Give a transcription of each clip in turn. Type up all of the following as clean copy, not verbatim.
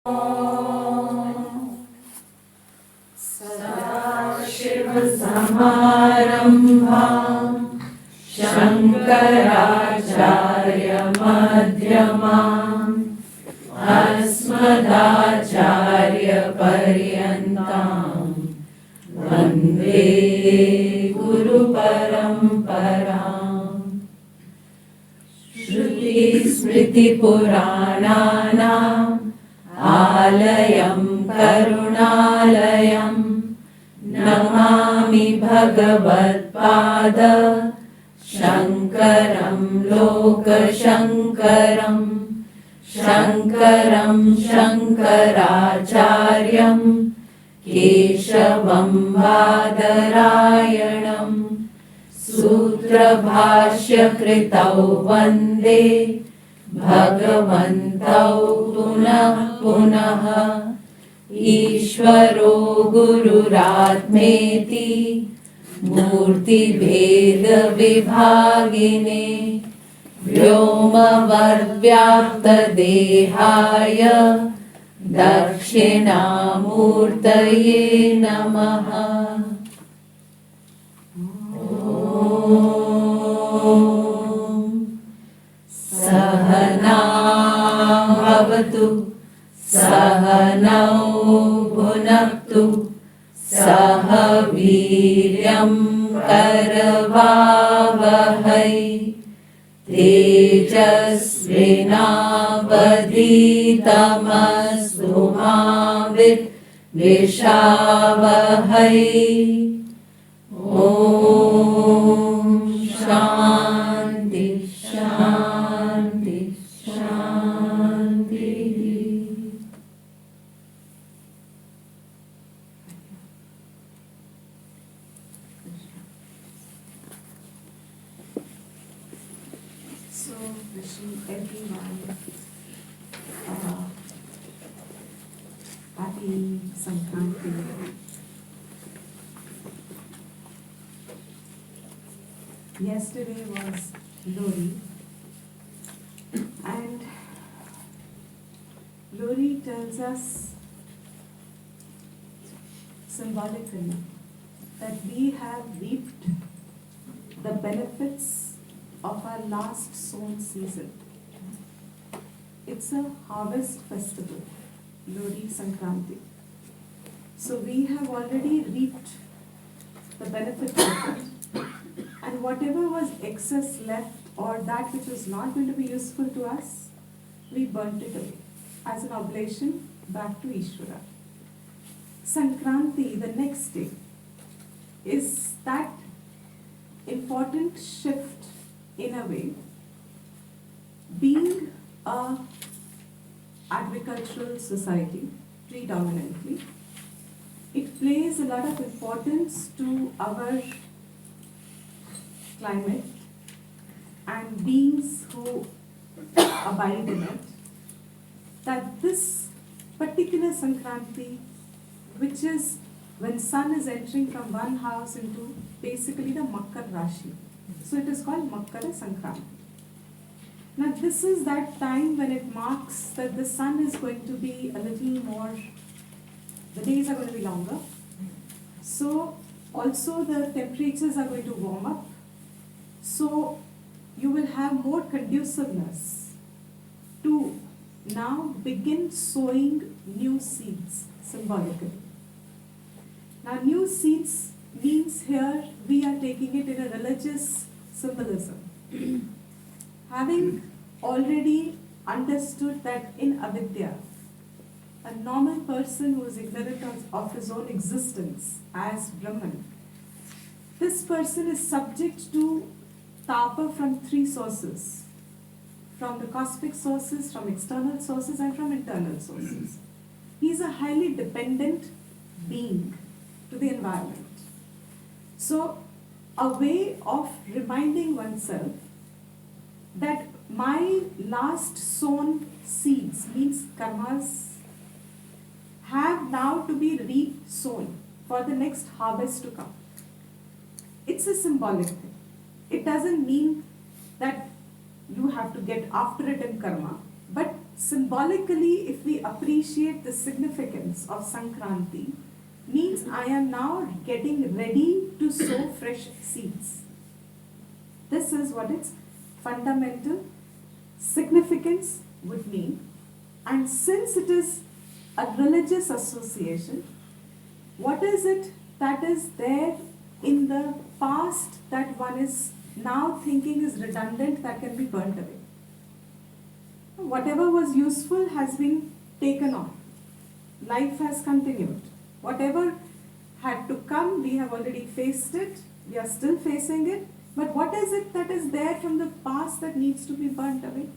सदाशिवसमारम्भाम् शङ्कराचार्यमध्यमाम् अस्मदाचार्यपर्यन्ताम् वन्दे गुरुपरम्पराम्। श्रुतिस्मृतिपुराणानाम् आलयं करुणालयं नमामि भगवत्पाद शङ्करं लोकशङ्करं शङ्करं शङ्कराचार्यं केशवं बादरायणं सूत्रभाष्यकृतौ वन्दे भगवन्तौ पुनः पुनः। ईश्वरो गुरुरात्मेति मूर्तिभेदविभागिने व्योमवद्व्याप्तदेहाय दक्षिणामूर्तये नमः। सहना भवतु सहनौ भुनक्तु सह वीर्यं करवावहै तेजस्विनावधीतमस्तु मा विद्विषावहै। ॐ शान्ति शान्ति शान्ति। So, wishing everyone happy Sankranti. Yesterday was Lohri, and Lohri tells us symbolically that we have reaped the benefits of our last sown season. It's a harvest festival, Lohri Sankranti. So we have already reaped the benefits of it. And whatever was excess left or that which was not going to be useful to us, we burnt it away as an oblation back to Ishvara. Sankranti, the next day, is that important shift in a way. Being a agricultural society predominantly, it plays a lot of importance to our climate and beings who abide in it, that this particular Sankranti, which is when sun is entering from one house into basically the Makar Rashi. So it is called Makara Sankranti. Now this is that time when it marks that the sun is going to be a little more, the days are going to be longer. So also the temperatures are going to warm up. So you will have more conduciveness to now begin sowing new seeds symbolically. Now new seeds means here we are taking it in a religious symbolism. Having already understood that in avidya, a normal person who is ignorant of his own existence as Brahman, this person is subject to tapa from three sources, from the cosmic sources, from external sources, and from internal sources. He is a highly dependent being to the environment. So, a way of reminding oneself that my last sown seeds, means karmas, have now to be re-sown for the next harvest to come. It's a symbolic thing. It doesn't mean that you have to get after it in karma, but Symbolically, if we appreciate the significance of Sankranti, means I am now getting ready to sow fresh seeds. This is what its fundamental significance would mean. And since it is a religious association, what is it that is there in the past that one is now thinking is redundant, that can be burnt away? Whatever was useful has been taken on. Life has continued. Whatever had to come, we have already faced it. We are still facing it. But what is it that is there from the past that needs to be burnt away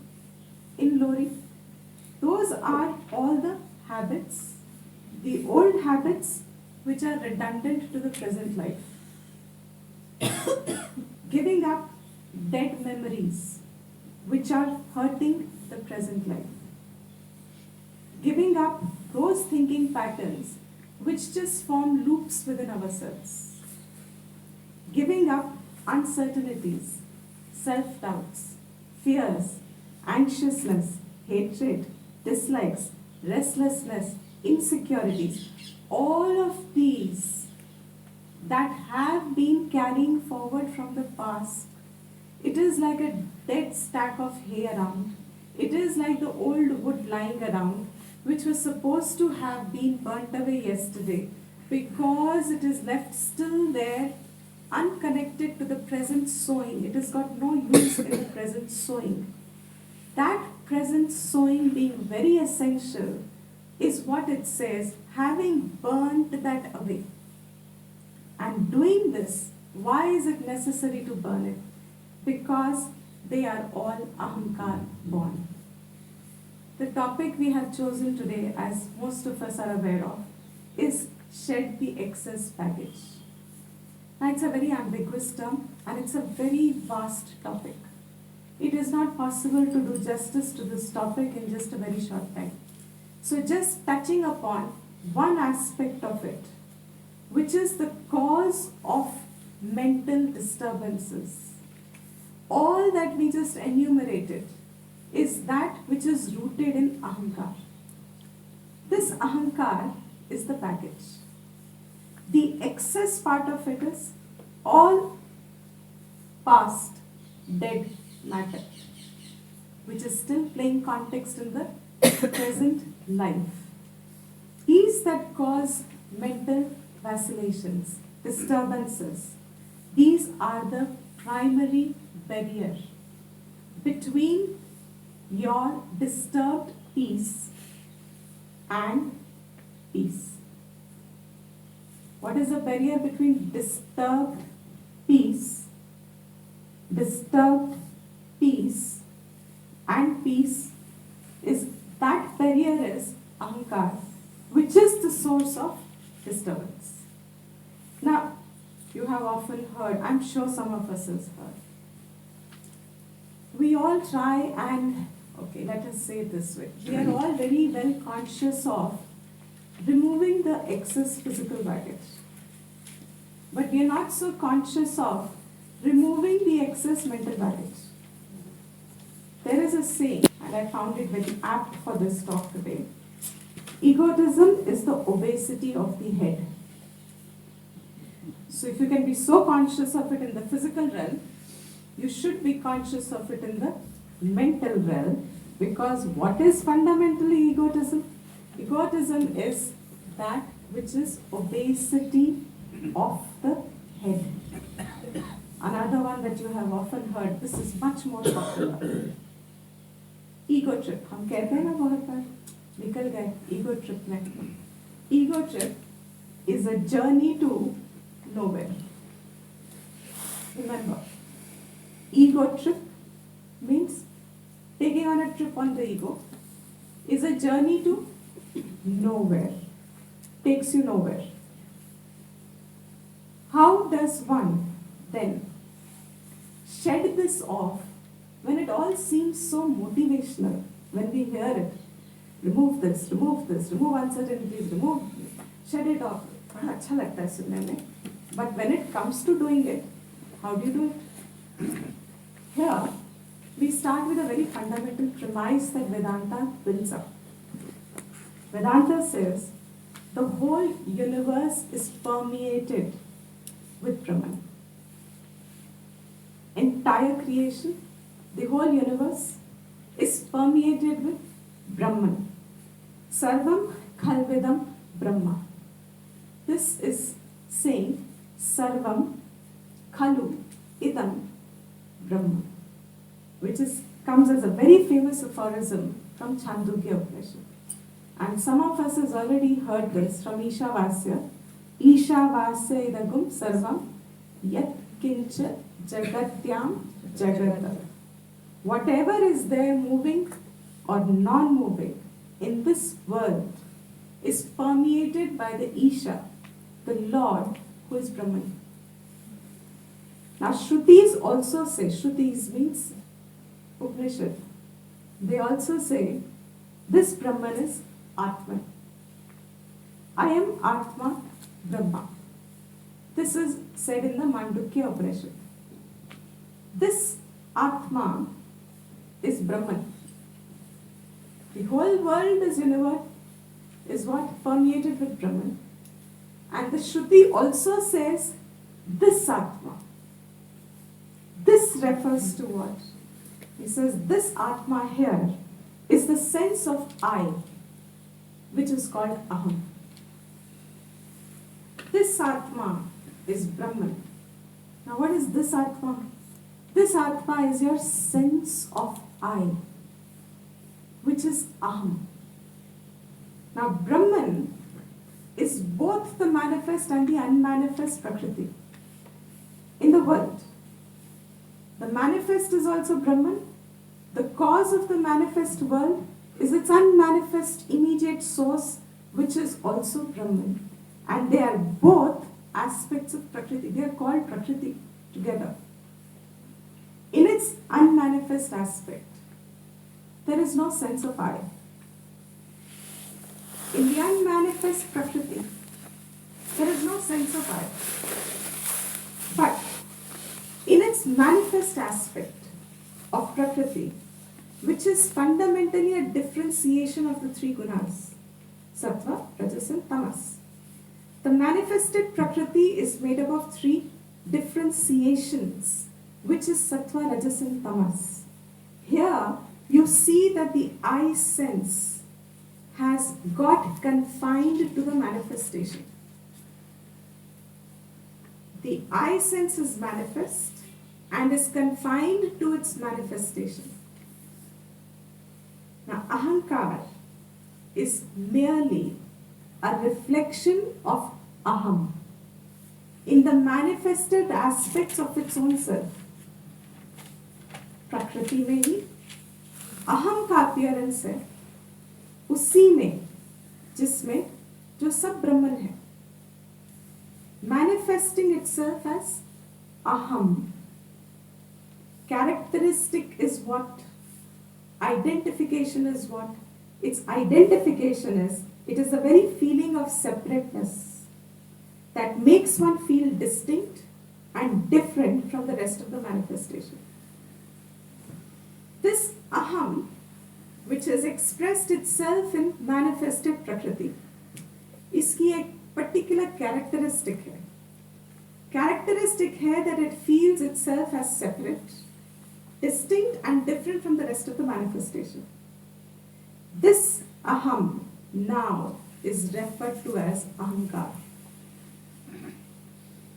in Lohri? Those are all the habits, the old habits which are redundant to the present life. Giving up dead memories which are hurting the present life. Giving up those thinking patterns which just form loops within ourselves. Giving up uncertainties, self-doubts, fears, anxiousness, hatred, dislikes, restlessness, insecurities, all of these that have been carrying forward from the past. It is like a dead stack of hay around. It is like the old wood lying around, which was supposed to have been burnt away yesterday, because it is left still there, unconnected to the present sowing. It has got no use in the present sowing. That present sowing being very essential is what it says, having burnt that away. And doing this, why is it necessary to burn it? Because they are all ahankar born. The topic we have chosen today, as most of us are aware of, is shed the excess baggage. Now, it's a very ambiguous term and it's a very vast topic. It is not possible to do justice to this topic in just a very short time. So just touching upon one aspect of it, which is the cause of mental disturbances. All that we just enumerated is that which is rooted in ahankar. This ahankar is the baggage. The excess part of it is all past, dead matter, which is still playing context in the present life. These that cause mental vacillations, disturbances, these are the primary barrier between your disturbed peace and peace. What is the barrier between disturbed peace and peace? Is that barrier is ahankar, which is the source of disturbance. Now, you have often heard, I'm sure some of us has heard, we all try and, okay, let us say it this way, we are all very well conscious of removing the excess physical baggage. But we are not so conscious of removing the excess mental baggage. There is a saying, and I found it very apt for this talk today. Egotism is the obesity of the head. So if you can be so conscious of it in the physical realm, you should be conscious of it in the mental realm, because what is fundamentally egotism? Egotism is that which is obesity of the head. Another one that you have often heard, this is much more popular. Ego trip. हम कहते हैं ना बहुत बार, निकल गए ego trip में. Ego trip is a journey to nowhere. Remember, ego trip means taking on a trip on the ego is a journey to nowhere. Takes you nowhere. How does one then shed this off when it all seems so motivational? When we hear it, remove this, remove uncertainties, shed it off. बड़ा अच्छा लगता है सुनने में. But when it comes to doing it, how do you do it? Here, we start with a very fundamental premise that Vedanta builds up. Vedanta says the whole universe is permeated with Brahman. Entire creation, the whole universe is permeated with Brahman. Sarvam Khalvedam Brahma. This is saying Sarvam Khalu Idam Brahma, which comes as a very famous aphorism from Chandogya Upanishad. And some of us has already heard this from Ishavasya. Ishavasya idagum sarvam yat kincha jagatyam jagata. Whatever is there moving or non-moving in this world is permeated by the Isha, the Lord, who is Brahman. Now Shrutis also say, Shrutis means Upanishad, they also say this Brahman is Atman. I am Atma Brahma. This is said in the Mandukya Upanishad. This Atma is Brahman. The whole world is universe, is what? Permeated with Brahman. And the Shruti also says this Atma. This refers to what? He says this Atma here is the sense of I, which is called Aham. This Atma is Brahman. Now what is this Atma? This Atma is your sense of I, which is Aham. Now Brahman is both the manifest and the unmanifest Prakriti in the world. The manifest is also Brahman. The cause of the manifest world is its unmanifest immediate source, which is also Brahman. And they are both aspects of Prakriti. They are called Prakriti together. In its unmanifest aspect, there is no sense of I. In the unmanifest Prakriti, there is no sense of I. But in its manifest aspect of Prakriti, which is fundamentally a differentiation of the three gunas, Sattva, Rajas and Tamas. The manifested Prakriti is made up of three differentiations, which is Sattva, Rajas and Tamas. Here, you see that the I sense has got confined to the manifestation. The I sense is manifest and is confined to its manifestation. Now, Ahankar is merely a reflection of Aham in the manifested aspects of its own self. Prakriti में ही अहम का appearance है, उसी में जिसमें जो सब ब्रह्मन है, manifesting itself as Aham. Characteristic is what? Identification is what? Its identification is, it is the very feeling of separateness that makes one feel distinct and different from the rest of the manifestation. This Aham, which has expressed itself in manifested Prakriti, इसकी एक particular characteristic है. Characteristic है that it feels itself as separate, distinct and different from the rest of the manifestation. This Aham now is referred to as Ahankar.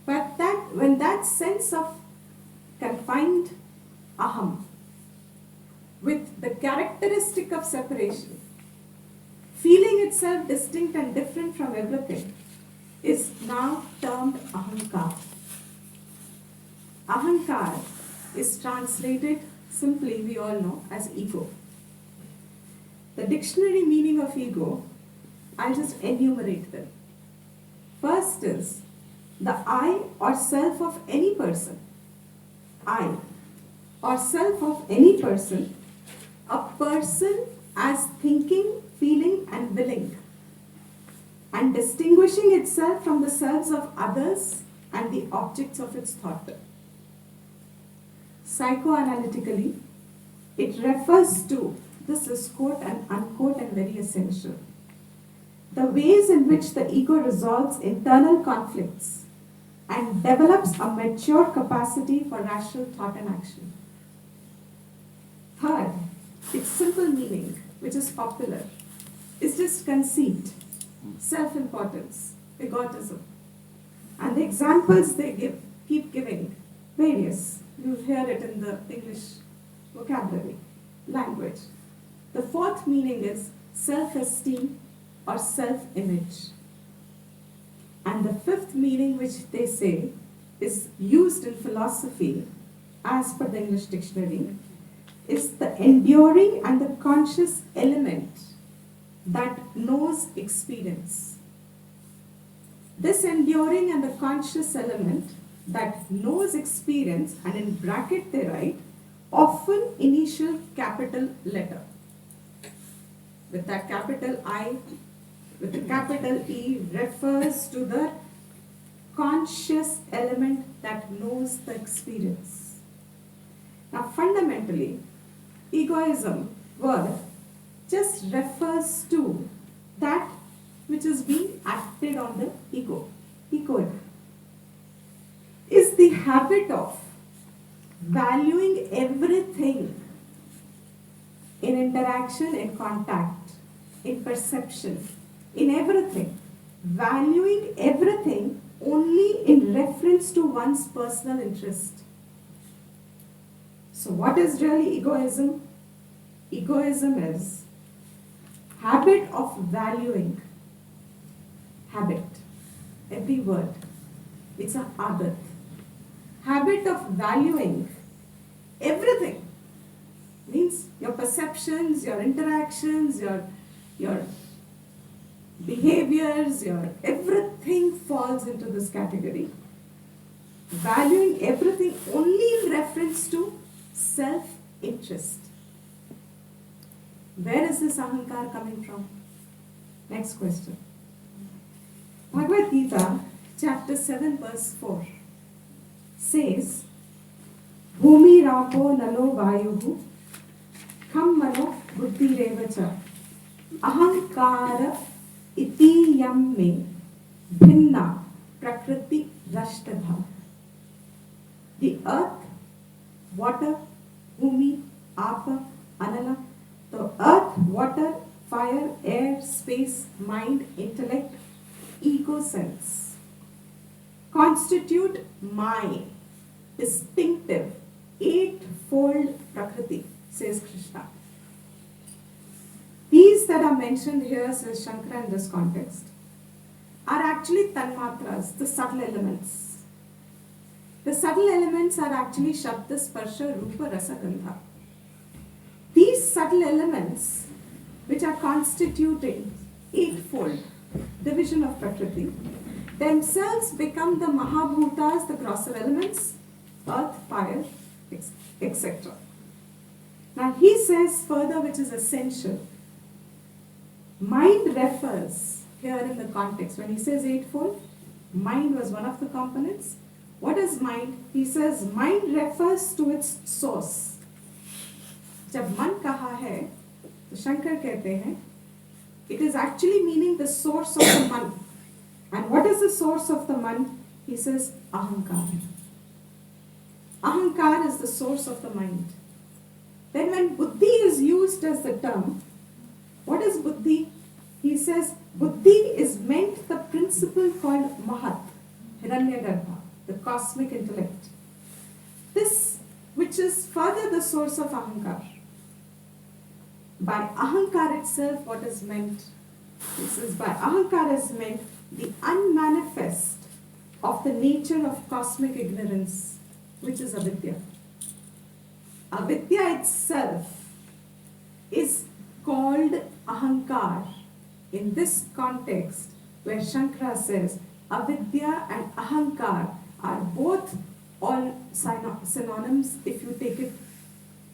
But when that sense of confined Aham with the characteristic of separation, feeling itself distinct and different from everything, is now termed Ahankar. Ahankar is translated simply, we all know, as ego. The dictionary meaning of ego, I'll just enumerate them. First is the I or self of any person. I or self of any person, a person as thinking, feeling and willing, and distinguishing itself from the selves of others and the objects of its thought. Psychoanalytically, It refers to, this is quote and unquote and very essential, the ways in which the ego resolves internal conflicts and develops a mature capacity for rational thought and action. Third, its simple meaning, which is popular, is just conceit, self-importance, egotism. And the examples they give, keep giving, various. You hear it in the English vocabulary, language. The fourth meaning is self-esteem or self-image. And the fifth meaning, which they say is used in philosophy as per the English dictionary, is the enduring and the conscious element that knows experience. This enduring and the conscious element that knows experience, and in bracket they write, often initial capital letter. With that capital I, with the capital E, refers to the conscious element that knows the experience. Now fundamentally, egoism word just refers to that which is being acted on the ego. Egoism is the habit of valuing everything in interaction, in contact, in perception, in everything. Valuing everything only in reference to one's personal interest. So what is really egoism? Egoism is habit of valuing. Habit. Every word. It's a adat. Habit of valuing everything. Means your perceptions, your interactions, your behaviors, your everything falls into this category. Valuing everything only in reference to self-interest. Where is this ahankar coming from? Next question. Bhagavad Gita, chapter 7, verse 4 says, Bhumi rapo nalo vayuhu kham mano buddhi revacha ahankara iti yam me bhinna prakriti rashtadha. The earth, water, bhumi, apa, anala, the earth, water, fire, air, space, mind, intellect, ego sense constitute my distinctive eightfold prakriti, says Krishna. These that are mentioned here, says Shankara in this context, are actually tanmatras, the subtle elements. The subtle elements are actually Shabda, Sparsha, Rupa, Rasa, Gandha. These subtle elements, which are constituting eightfold division of Prakriti, themselves become the Mahabhutas, the grosser elements, earth, fire, etc. Now he says further, which is essential, mind refers here in the context. When he says eightfold, mind was one of the components. What is mind? He says mind refers to its source. जब मन कहा है तो शंकर कहते हैं it is actually meaning the source of the man. And what is the source of the man? He says ahankar. Ahankar is the source of the mind. Then when buddhi is used as the term, what is buddhi? He says buddhi is meant the principle called mahat, hiranyagarbha, the cosmic intellect. This which is further the source of ahankar. By ahankar itself, what is meant? This is by ahankar is meant the unmanifest of the nature of cosmic ignorance, which is avidya. Avidya itself is called ahankar in this context, where Shankara says avidya and ahankar are both all synonyms if you take it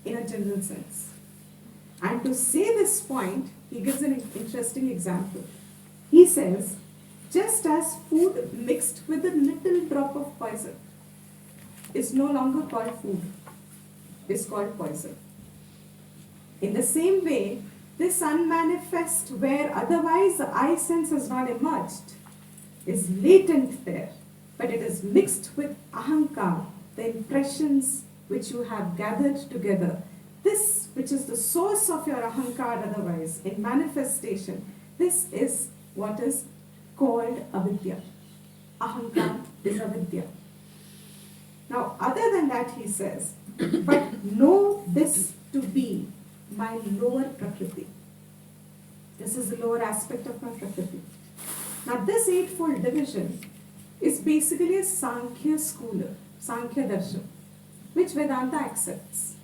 in a general sense. And to say this point, he gives an interesting example. He says, just as food mixed with a little drop of poison is no longer called food, is called poison. In the same way, this unmanifest, where otherwise the eye sense has not emerged, is latent there, but it is mixed with ahankar, the impressions which you have gathered together. This, which is the source of your ahankar otherwise, in manifestation, this is what is called avidya. Ahankar is avidya. Now, other than that, he says, but know this to be my lower prakriti. This is the lower aspect of my prakriti. Now, this eightfold division is basically a Sankhya schooler, Sankhya Darshan, which Vedanta accepts.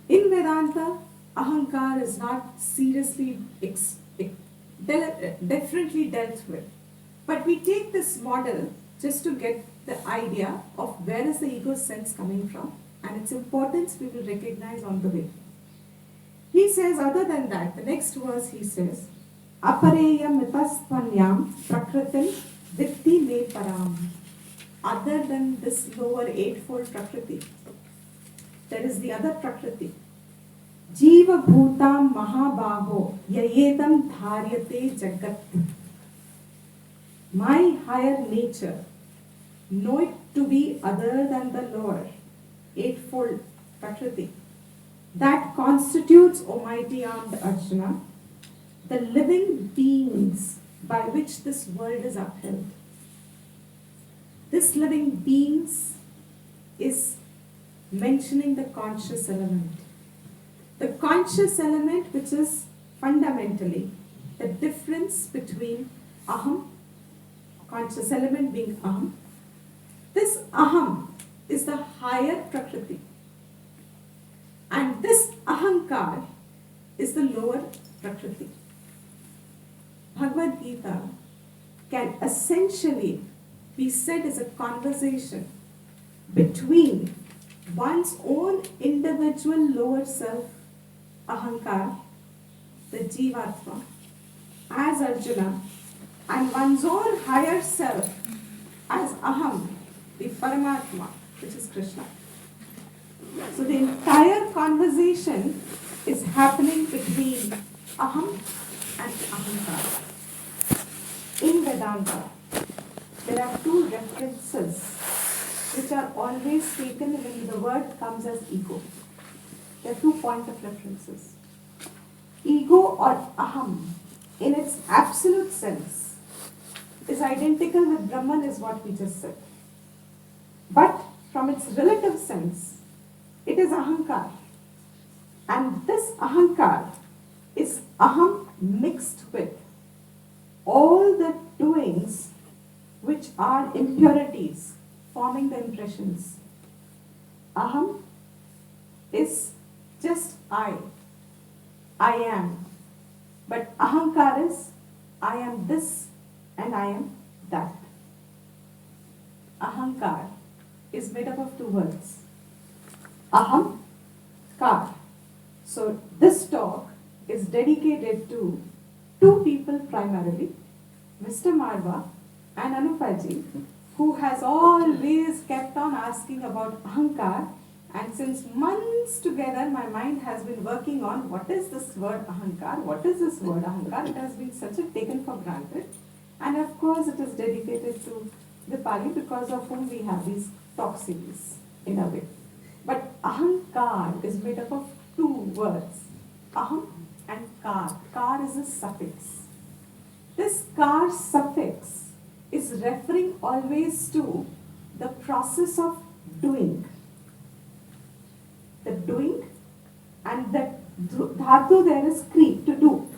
In Vedanta, ahankar is not seriously, definitely dealt with. But we take this model just to get the idea of where is the ego sense coming from and its importance we will recognize on the way. He says, other than that, the next verse he says, Apareya mitastvanyam prakritim vitti me param. Other than this lower eightfold prakriti, there is the other prakriti. Jiva bhutam mahabaho yayedam dharyate jagat. My higher nature, know it to be other than the lower eightfold prakriti. That constitutes, O mighty armed Arjuna, the living beings by which this world is upheld. This living beings is mentioning the conscious element. The conscious element, which is fundamentally the difference between aham, conscious element being aham. This aham is the higher prakriti. And this ahankar is the lower prakriti. Bhagavad Gita can essentially be said as a conversation between one's own individual lower self, ahankar, the jivatma, as Arjuna, and one's own higher self as aham, the paramatma, which is Krishna. So the entire conversation is happening between aham and ahankar. In Vedanta, there are two references which are always taken when the word comes as ego. There are 2 points of references. Ego or aham, in its absolute sense, is identical with Brahman, is what we just said. But from its relative sense, it is ahankar. And this ahankar is aham mixed with all the doings which are impurities forming the impressions. Aham is just I am. But ahankar is I am this and I am that. Ahankar is made up of 2 words. Aham, kar. So this talk is dedicated to 2 people primarily, Mr. Marva and Anupaji, who has always kept on asking about ahankar, and since months together my mind has been working on what is this word ahankar, what is this word ahankar. It has been such a taken for granted, and of course it is dedicated to Dipali, because of whom we have these talk series in a way. But ahankar is made up of 2 words, aham and kar. Kar is a suffix. This kar suffix is referring always to the process of doing. The doing, and the dhatu there is kri, to do.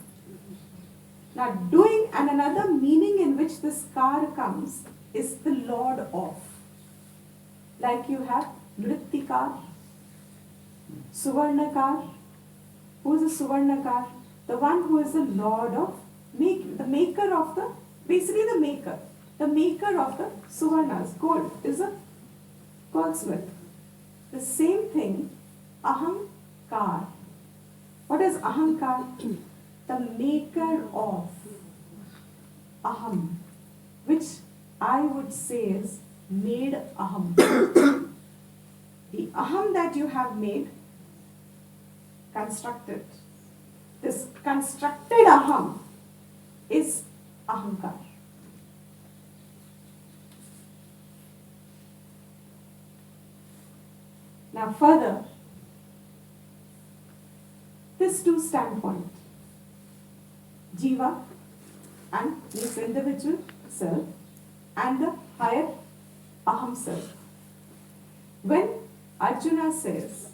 Now doing, and another meaning in which this kar comes is the lord of. Like you have Nrittikar, Suvarnakar. Who is a Suvarnakar? The one who is the lord of, the maker of the, basically the maker of the Suvarnas, gold, is a goldsmith. The same thing, ahankar. What is ahankar? The maker of aham, which I would say is made aham. The aham that you have made constructed. This constructed aham is ahankar. Now further, this two standpoint, jiva and this individual self and the higher aham self. When Arjuna says,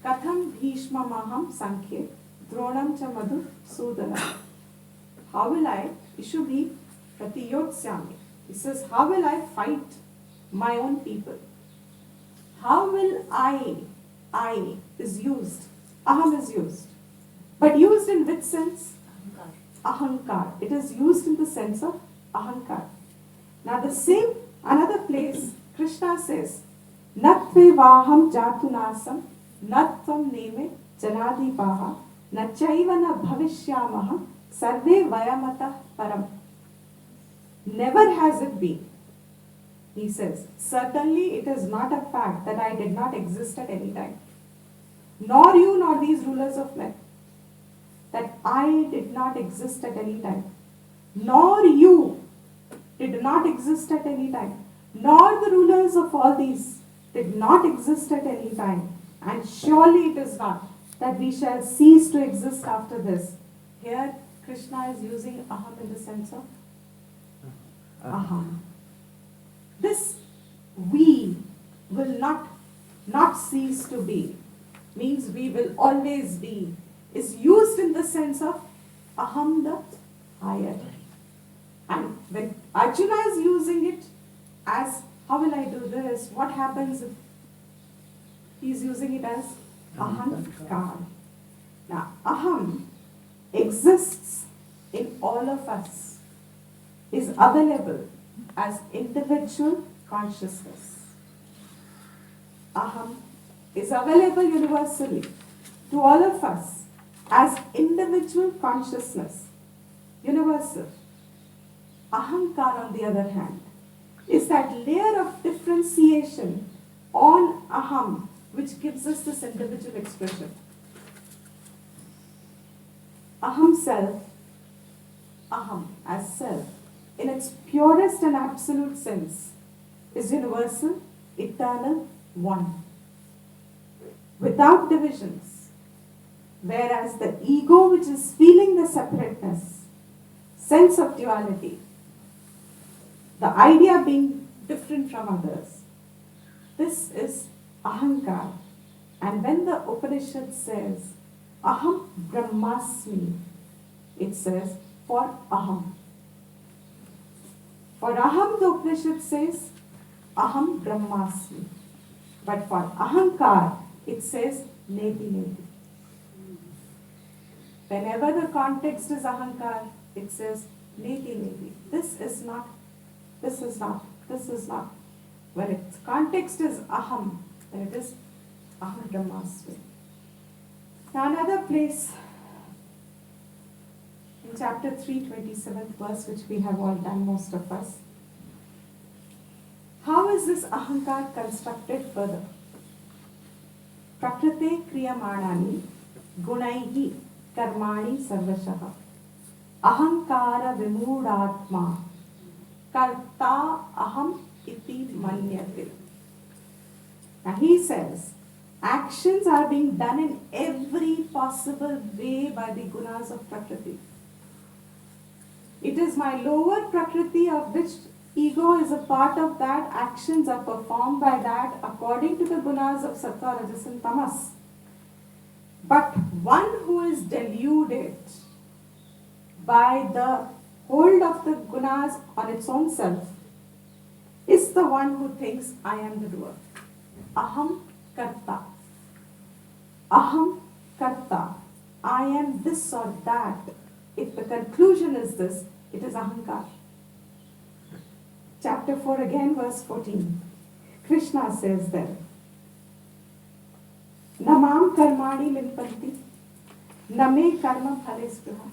Katham Bhishma Maham Sankhya Dronam cha Madhu Sudana, how will I, Ishubhi Pratiyotsyami. He says, how will I fight my own people? How will I is used, aham is used. But used in which sense? Ahankar. It is used in the sense of ahankar. Now the same, another place, Krishna says, Natve vaham jatunasam, natvam neme janadi paha, nachaiva na bhavishyamaha, sarve vayamata param. Never has it been. He says, certainly it is not a fact that I did not exist at any time. Nor you, nor these rulers of men. That I did not exist at any time. Nor you did not exist at any time. Nor the rulers of all these did not exist at any time. And surely it is not that we shall cease to exist after this. Here Krishna is using aham in the sense of aham. This we will not cease to be, means we will always be, is used in the sense of aham, the higher. And when Arjuna is using it as, how will I do this? What happens if he's using it as ahankar? Now, aham exists in all of us, is available as individual consciousness. Aham is available universally to all of us as individual consciousness, universal. Ahankar, on the other hand, is that layer of differentiation on aham which gives us this individual expression. Aham self, aham as self, in its purest and absolute sense, is universal, eternal, one, without divisions. Whereas the ego, which is feeling the separateness, sense of duality, the idea being different from others, this is ahankar. And when the Upanishad says, aham brahmasmi, it says, for aham. For aham, the Upanishad says, aham brahmasmi. But for ahankar, it says, neti neti. Whenever the context is ahankar, it says, neti neti. This is not. When its context is aham, then it is aham brahmasmi. Now another place, in chapter 3, 27th verse, which we have all done, most of us. How is this ahankar constructed further? Prakrite kriyamanani gunaihi karmani sarvashaha ahankara vimudatma karta aham iti manyate. Now he says, actions are being done in every possible way by the gunas of Prakriti. It is my lower Prakriti, of which ego is a part of that. Actions are performed by that according to the gunas of Sattva, Rajas and Tamas. But one who is deluded by the hold of the gunas on its own self is the one who thinks, I am the doer. Aham karta. Aham karta. I am this or that. If the conclusion is this, it is ahankar. Chapter 4 again, verse 14. Krishna says there, Namam karmani limpanti, name karma phale spruha,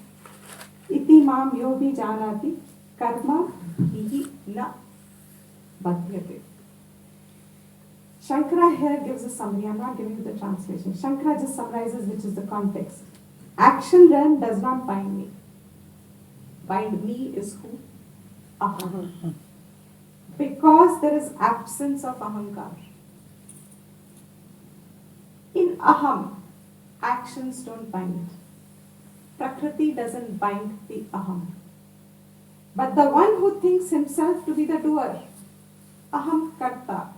iti mam yobi janati, karma hihi na badhyate. Shankara here gives a summary. I'm not giving you the translation. Shankara just summarizes which is the context. Action realm does not bind me. Bind me is who? Aham. Because there is absence of ahankar. In aham, actions don't bind. Prakriti doesn't bind the aham. But the one who thinks himself to be the doer, aham karta,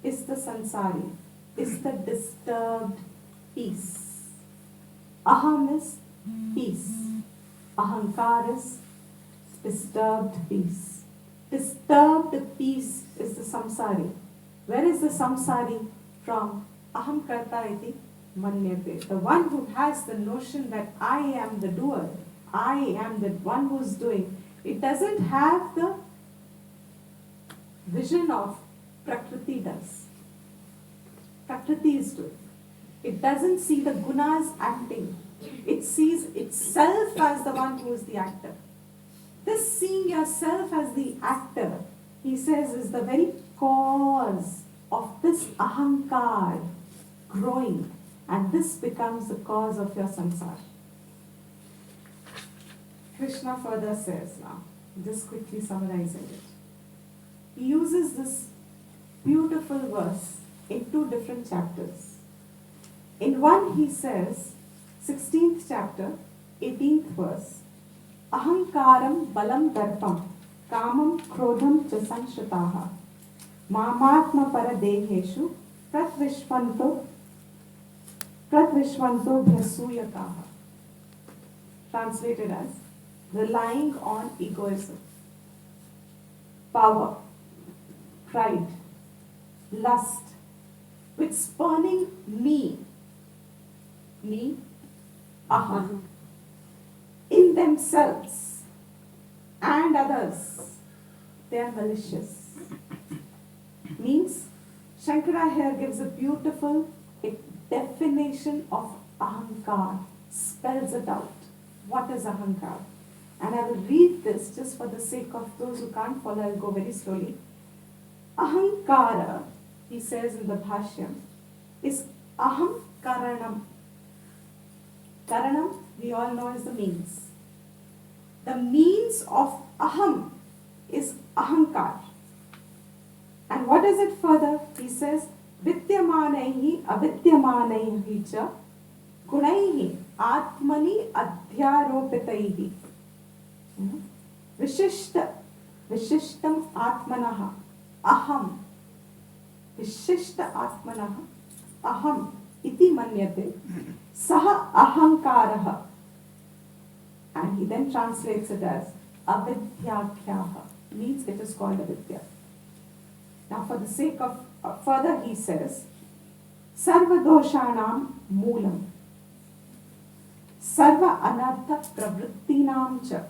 is the sansari, is the disturbed peace. Aham is peace. Ahankar is disturbed peace. Disturbed peace is the samsari. Where is the samsari from? Aham karta iti manyate. The one who has the notion that I am the doer, I am the one who is doing, it doesn't have the vision of Prakriti does. Prakriti is doing. It doesn't see the gunas acting. It sees itself as the one who is the actor. This seeing yourself as the actor, he says, is the very cause of this ahankar growing, and this becomes the cause of your samsara. Krishna further says now, just quickly summarizing it. He uses this beautiful verse in 2 different chapters. In one he says, 16th chapter, 18th verse, Ahankaram balam darpam, kamam krodham cha sanshritaha, mamatma paradeheshu pratvishvanto bhyasuyakaha. Translated as, relying on egoism, power, pride, lust, with spurning me, aham, in themselves and others, they are malicious. Means, Shankara here gives a beautiful definition of ahankar, spells it out. What is ahankar? And I will read this just for the sake of those who can't follow. I'll go very slowly. Ahankara, he says in the Bhashyam, is aham karanam. Karanam, we all know, is the means. The means of aham is ahankar. And what is it further? He says, vidyamanaihi avidyamanaihi cha gunaihi atmani adhyaropitaihi vishishtam atmanaha aham vishishta atmanaha aham iti manyate saha ahankaraha. And he then translates it as avidyakyaha, means it is called avidya. Now for the sake of further he says, sarva doshanam moolam sarva anartha pravrittinam cha.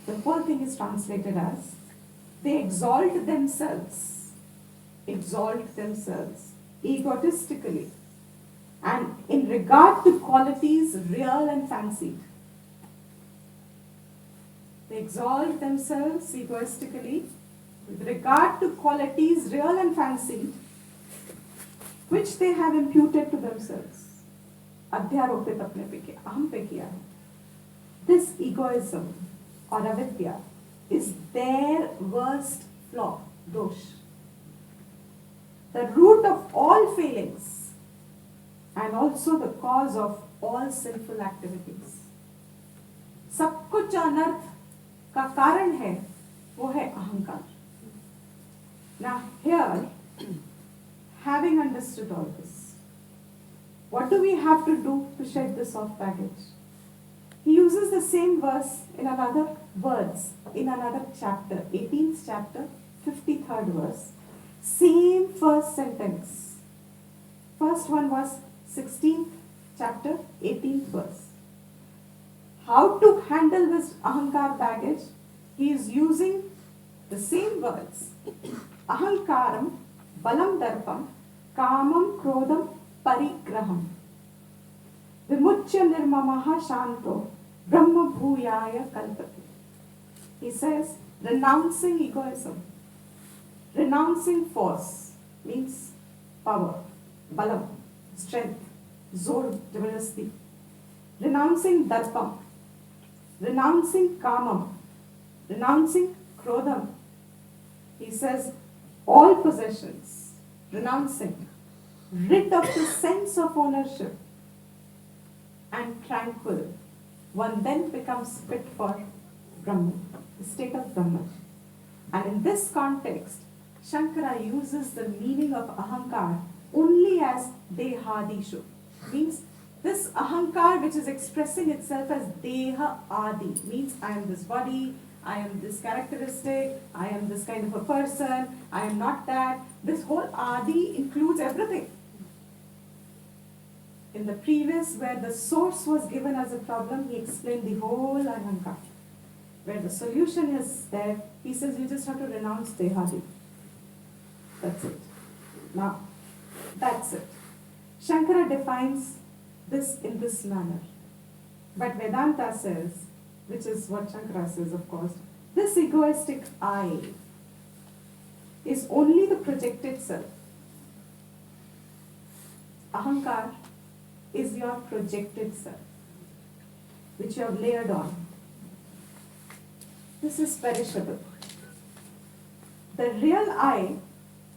The whole thing is translated as, they exalt themselves egotistically, and in regard to qualities real and fancied. They exalt themselves egoistically with regard to qualities real and fancied, which they have imputed to themselves. Adhyaropit apne pe kiya, aham pe kiya. This egoism or avidya is their worst flaw, dosh. The root of all failings and also the cause of all sinful activities. सब कुछ अनर्थ का कारण है, वो है अहंकार. Now here, having understood all this, what do we have to do to shed this off baggage? He uses the same verse in another words, in another chapter, 18th chapter, 53rd verse. Same first sentence. First one was 16th chapter, 18th verse. How to handle this ahankar baggage? He is using the same words. Ahankaram, balam darpam, kamam krodam parigraham. Vimuchya nirmamaha shanto, brahma bhuyaya kalpati. He says, renouncing egoism, renouncing force, means power, balam, strength, zor, jabarasti. Renouncing darpam, renouncing kamam, renouncing krodham. He says all possessions, renouncing, rid of the sense of ownership, and tranquil, one then becomes fit for Brahman, the state of Brahman. And in this context, Shankara uses the meaning of ahankar only as dehadishu. Means this ahankar which is expressing itself as deha adi, means I am this body, I am this characteristic, I am this kind of a person, I am not that. This whole adi includes everything. In the previous, where the source was given as a problem, he explained the whole ahankar. Where the solution is there, he says you just have to renounce dehadi. That's it. Now, that's it. Shankara defines this in this manner. But Vedanta says, which is what Shankara says, of course, this egoistic I is only the projected self. Ahankar is your projected self, which you have layered on. This is perishable. The real I,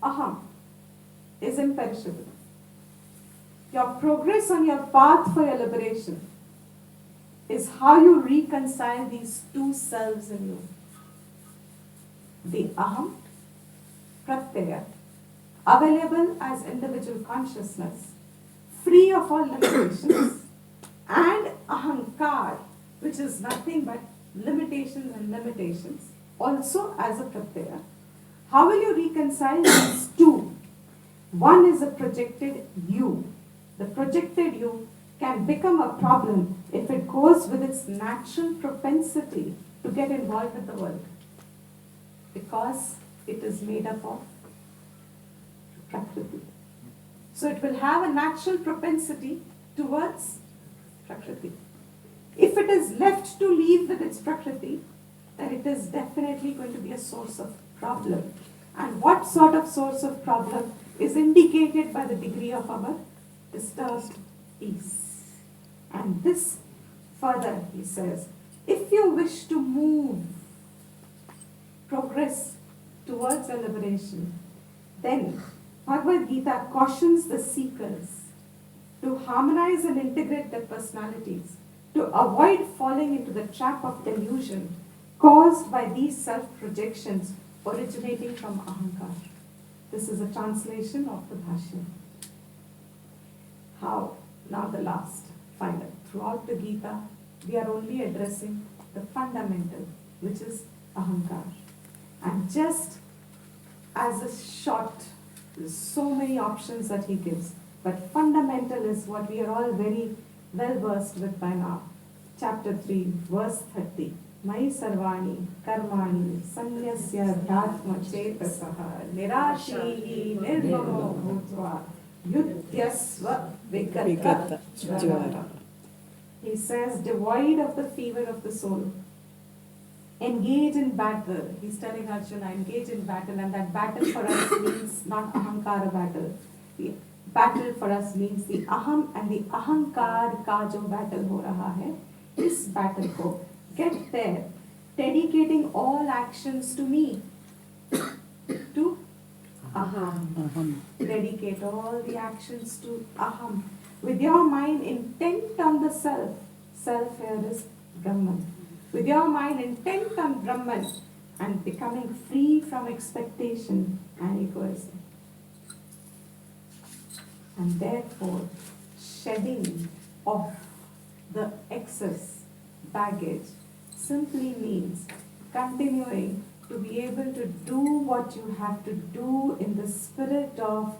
aham, is imperishable. Your progress on your path for your liberation is how you reconcile these two selves in you. The aham, pratyaya, available as individual consciousness, free of all limitations, and ahankar, which is nothing but limitations and limitations, also as a pratyaya. How will you reconcile these two? One is a projected you. The projected you can become a problem if it goes with its natural propensity to get involved with the world, because it is made up of Prakriti. So it will have a natural propensity towards Prakriti. If it is left to live with its Prakriti, then it is definitely going to be a source of problem. And what sort of source of problem is indicated by the degree of our disturbed peace. And this further, he says, if you wish to move, progress towards a liberation, then Bhagavad Gita cautions the seekers to harmonize and integrate their personalities, to avoid falling into the trap of delusion caused by these self-projections originating from ahankar. This is a translation of the Bhashya. How? Now the last, final. Throughout the Gita, we are only addressing the fundamental, which is ahankar. And just as a short, there's so many options that he gives, but fundamental is what we are all very well versed with by now. Chapter 3, verse 30. Mai sarvani karmani sanyasya dhatma chetasaha nirashihi nirmamo bhutva yutyasva vikata jvara. He says, devoid of the fever of the soul, engage in battle. He's telling Arjuna, engage in battle, and that battle for us means not ahankara battle. The battle for us means the aham and the ahankar ka jo battle ho raha hai. This battle ko get there, dedicating all actions to me, to aham. Dedicate all the actions to aham. With your mind intent on the self, self here is Brahman. With your mind intent on Brahman and becoming free from expectation and egoism. And therefore, shedding off the excess baggage simply means continuing to be able to do what you have to do in the spirit of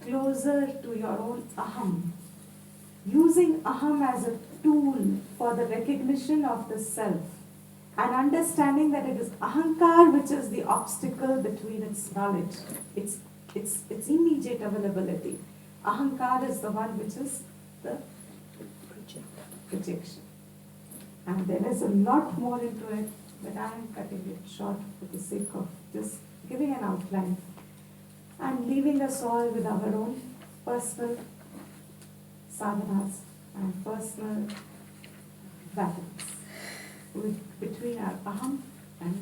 closer to your own aham. Using aham as a tool for the recognition of the self and understanding that it is ahankar which is the obstacle between its knowledge, its immediate availability. Ahankar is the one which is the projection. And there is a lot more into it, but I am cutting it short for the sake of just giving an outline. and leaving us all with our own personal sadhanas and personal battles between our aham and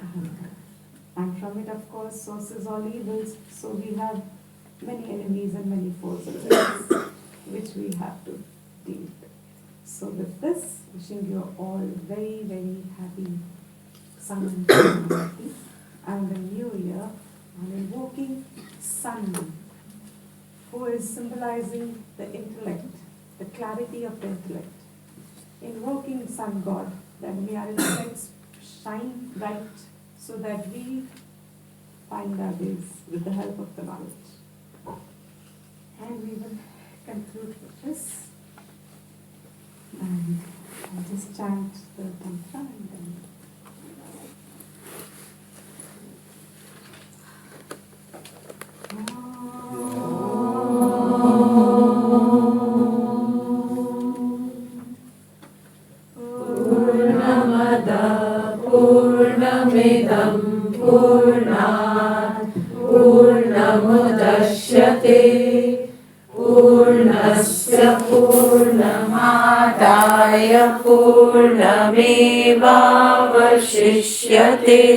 ahankara. And from it, of course, sources all evils. So we have many enemies and many foes of us, which we have to deal with. So with this, wishing you all very, very happy Sankranti and the new year, and invoking Sun, who is symbolizing the intellect, the clarity of the intellect. Invoking Sun God, that may our intellects shine bright so that we find our ways with the help of the knowledge. And we will conclude with this. And I'll just chant the tantra and then. पूर्णमिदं पूर्णात् पूर्णमुदच्यते पूर्णस्य पूर्णमादाय पूर्णमेवावशिष्यते।